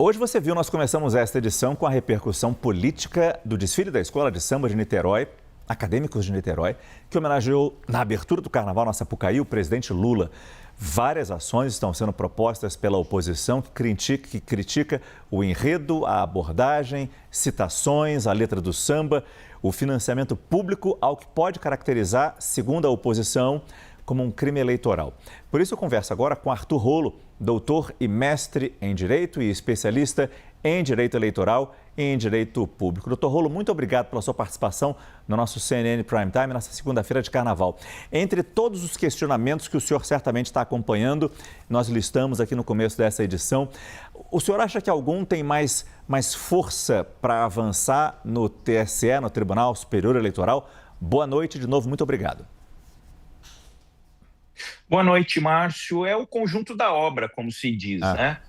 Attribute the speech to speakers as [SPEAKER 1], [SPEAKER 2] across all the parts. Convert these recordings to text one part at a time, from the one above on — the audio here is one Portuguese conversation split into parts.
[SPEAKER 1] Hoje você viu, nós começamos esta edição com a repercussão política do desfile da Escola de Samba de Niterói, Acadêmicos de Niterói, que homenageou na abertura do Carnaval na Sapucaí o presidente Lula. Várias ações estão sendo propostas pela oposição que critica o enredo, a abordagem, citações, a letra do samba, o financiamento público ao que pode caracterizar, segundo a oposição, como um crime eleitoral. Por isso eu converso agora com Arthur Rolo, doutor e mestre em Direito e especialista em Direito Eleitoral e em Direito Público. Doutor Rolo, muito obrigado pela sua participação no nosso CNN Prime Time, nessa segunda-feira de Carnaval. Entre todos os questionamentos que o senhor certamente está acompanhando, nós listamos aqui no começo dessa edição, o senhor acha que algum tem mais força para avançar no TSE, no Tribunal Superior Eleitoral? Boa noite, de novo, muito obrigado.
[SPEAKER 2] Boa noite, Márcio. É o conjunto da obra, como se diz, né?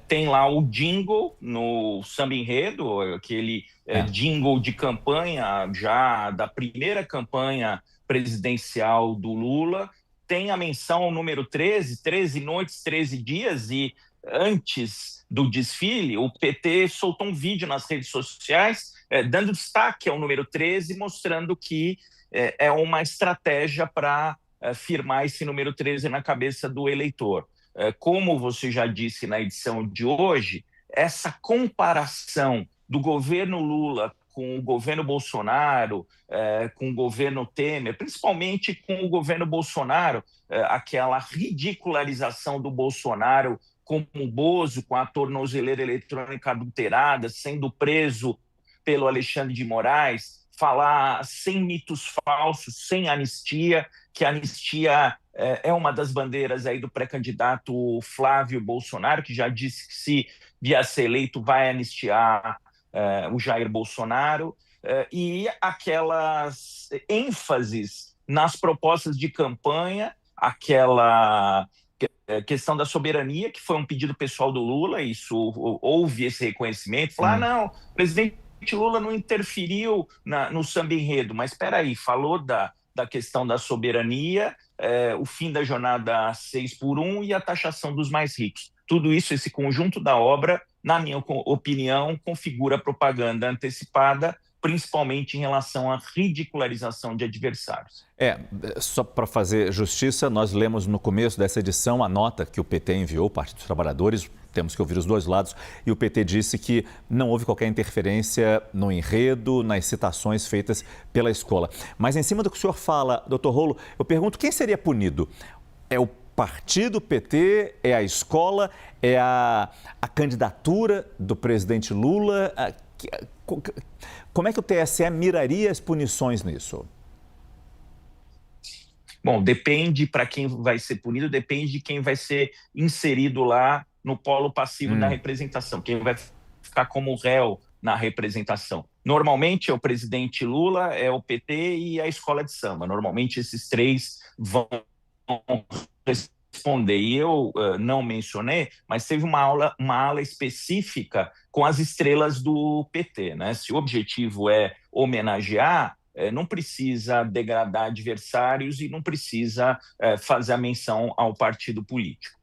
[SPEAKER 2] Tem lá o jingle no samba enredo, aquele jingle de campanha já da primeira campanha presidencial do Lula. Tem a menção ao número 13, 13 noites, 13 dias, e antes do desfile, o PT soltou um vídeo nas redes sociais dando destaque ao número 13, mostrando que é uma estratégia para firmar esse número 13 na cabeça do eleitor. Como você já disse na edição de hoje, essa comparação do governo Lula com o governo Bolsonaro, com o governo Temer, principalmente com o governo Bolsonaro, aquela ridicularização do Bolsonaro como um Bozo, com a tornozeleira eletrônica adulterada, sendo preso pelo Alexandre de Moraes, falar sem mitos falsos, sem anistia, que a anistia é uma das bandeiras aí do pré-candidato Flávio Bolsonaro, que já disse que se vier a ser eleito vai anistiar o Jair Bolsonaro, e aquelas ênfases nas propostas de campanha, aquela questão da soberania, que foi um pedido pessoal do Lula, isso houve esse reconhecimento, falar, não, o presidente Lula não interferiu no samba enredo, mas espera aí, falou da questão da soberania, o fim da jornada 6x1 e a taxação dos mais ricos. Tudo isso, esse conjunto da obra, na minha opinião, configura propaganda antecipada, principalmente em relação à ridicularização de adversários.
[SPEAKER 1] Só para fazer justiça, nós lemos no começo dessa edição a nota que o PT enviou, Partido dos Trabalhadores, temos que ouvir os dois lados, e o PT disse que não houve qualquer interferência no enredo, nas citações feitas pela escola. Mas em cima do que o senhor fala, doutor Rolo, eu pergunto quem seria punido? É o partido PT, é a escola, é a candidatura do presidente Lula? Como é que o TSE miraria as punições nisso?
[SPEAKER 2] Bom, depende para quem vai ser punido, depende de quem vai ser inserido lá no polo passivo da representação, quem vai ficar como réu na representação. Normalmente é o presidente Lula, é o PT e a escola de samba. Normalmente esses três vão responder. E eu não mencionei, mas teve uma ala específica com as estrelas do PT, né? Se o objetivo é homenagear, não precisa degradar adversários e não precisa fazer a menção ao partido político.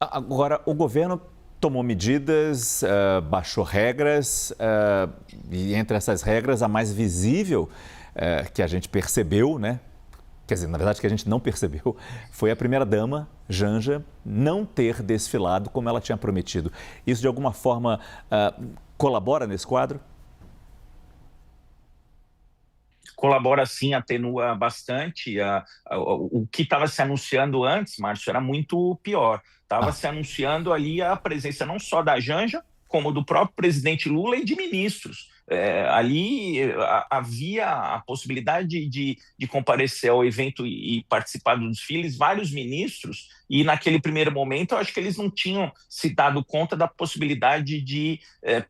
[SPEAKER 1] Agora, o governo tomou medidas, baixou regras, e entre essas regras, a mais visível que a gente percebeu, né? Quer dizer, na verdade, que a gente não percebeu, foi a primeira-dama, Janja, não ter desfilado como ela tinha prometido. Isso, de alguma forma, colabora nesse quadro?
[SPEAKER 2] Colabora sim, atenua bastante. O que estava se anunciando antes, Márcio, era muito pior. Estava se anunciando ali a presença não só da Janja, como do próprio presidente Lula e de ministros. Ali havia a possibilidade de comparecer ao evento e participar dos desfiles vários ministros, e naquele primeiro momento eu acho que eles não tinham se dado conta da possibilidade de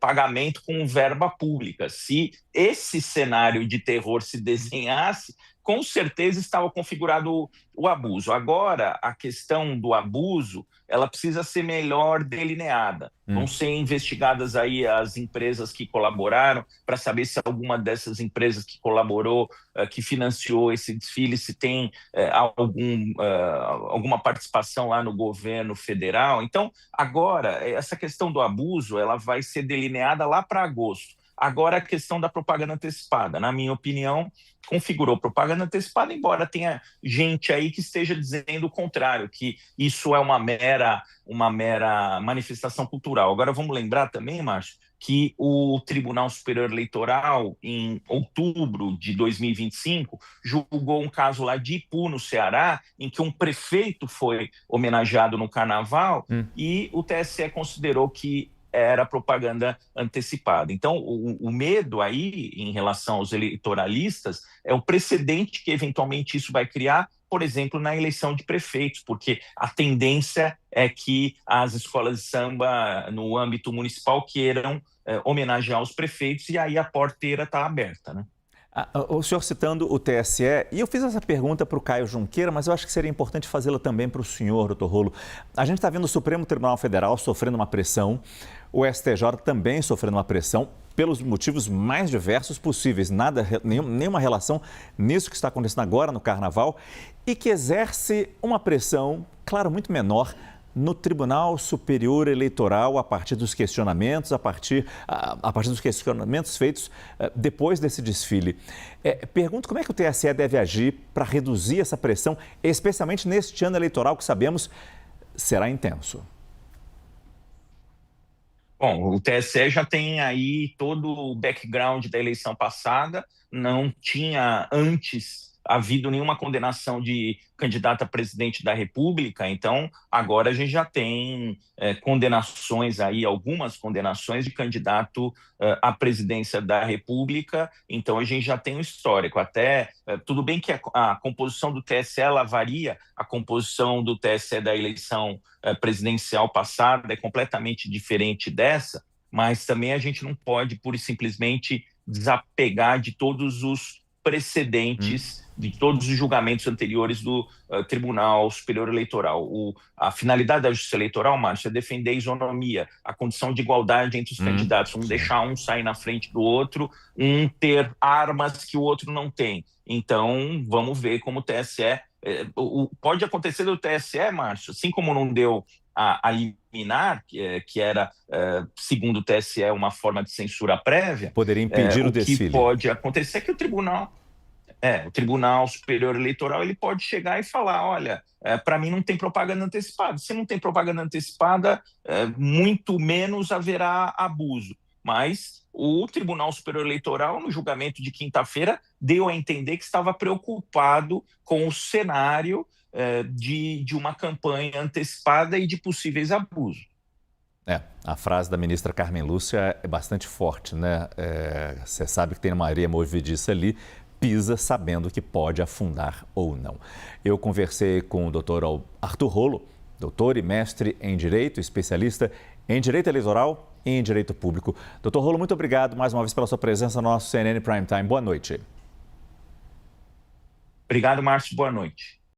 [SPEAKER 2] pagamento com verba pública. Se esse cenário de terror se desenhasse, com certeza estava configurado o abuso. Agora, a questão do abuso, ela precisa ser melhor delineada. Vão ser investigadas aí as empresas que colaboraram, para saber se alguma dessas empresas que colaborou, que financiou esse desfile, se tem alguma participação participação lá no governo federal. Então, agora, essa questão do abuso, ela vai ser delineada lá para agosto. Agora, a questão da propaganda antecipada, na minha opinião, configurou propaganda antecipada, embora tenha gente aí que esteja dizendo o contrário, que isso é uma mera manifestação cultural. Agora, vamos lembrar também, Márcio, que o Tribunal Superior Eleitoral, em outubro de 2025, julgou um caso lá de Ipu, no Ceará, em que um prefeito foi homenageado no Carnaval e o TSE considerou que era propaganda antecipada. Então, o medo aí, em relação aos eleitoralistas, é o precedente que eventualmente isso vai criar, por exemplo, na eleição de prefeitos, porque a tendência é que as escolas de samba, no âmbito municipal, queiram homenagear os prefeitos, e aí a porteira está aberta, né?
[SPEAKER 1] O senhor citando o TSE, e eu fiz essa pergunta para o Caio Junqueira, mas eu acho que seria importante fazê-la também para o senhor, doutor Rolo. A gente está vendo o Supremo Tribunal Federal sofrendo uma pressão, o STJ também sofrendo uma pressão, pelos motivos mais diversos possíveis, nenhuma relação nisso que está acontecendo agora no Carnaval, e que exerce uma pressão, claro, muito menor, no Tribunal Superior Eleitoral, a partir dos questionamentos, a partir dos questionamentos feitos depois desse desfile. Pergunto como é que o TSE deve agir para reduzir essa pressão, especialmente neste ano eleitoral que sabemos será intenso.
[SPEAKER 2] Bom, o TSE já tem aí todo o background da eleição passada, não tinha antes havido nenhuma condenação de candidato a presidente da República, então agora a gente já tem condenações aí, algumas condenações de candidato à presidência da República, então a gente já tem um histórico. Até, tudo bem que a composição do TSE, ela varia, a composição do TSE da eleição presidencial passada é completamente diferente dessa, mas também a gente não pode pura e simplesmente desapegar de todos os precedentes de todos os julgamentos anteriores do Tribunal Superior Eleitoral. A finalidade da Justiça Eleitoral, Márcio, é defender a isonomia, a condição de igualdade entre os candidatos, não deixar um sair na frente do outro, um ter armas que o outro não tem. Então, vamos ver como o TSE... pode acontecer do TSE, Márcio, assim como não deu a liminar, que era, segundo o TSE, uma forma de censura prévia.
[SPEAKER 1] Poderia impedir o desfile.
[SPEAKER 2] O que pode acontecer é que o Tribunal Superior Eleitoral, ele pode chegar e falar, olha, para mim não tem propaganda antecipada. Se não tem propaganda antecipada, muito menos haverá abuso. Mas o Tribunal Superior Eleitoral, no julgamento de quinta-feira, deu a entender que estava preocupado com o cenário de uma campanha antecipada e de possíveis abusos.
[SPEAKER 1] A frase da ministra Carmen Lúcia é bastante forte, né? Você sabe que tem uma areia movediça ali, pisa sabendo que pode afundar ou não. Eu conversei com o doutor Arthur Rolo, doutor e mestre em Direito, especialista em Direito Eleitoral e em Direito Público. Doutor Rolo, muito obrigado mais uma vez pela sua presença no nosso CNN Prime Time. Boa noite.
[SPEAKER 2] Obrigado, Márcio. Boa noite.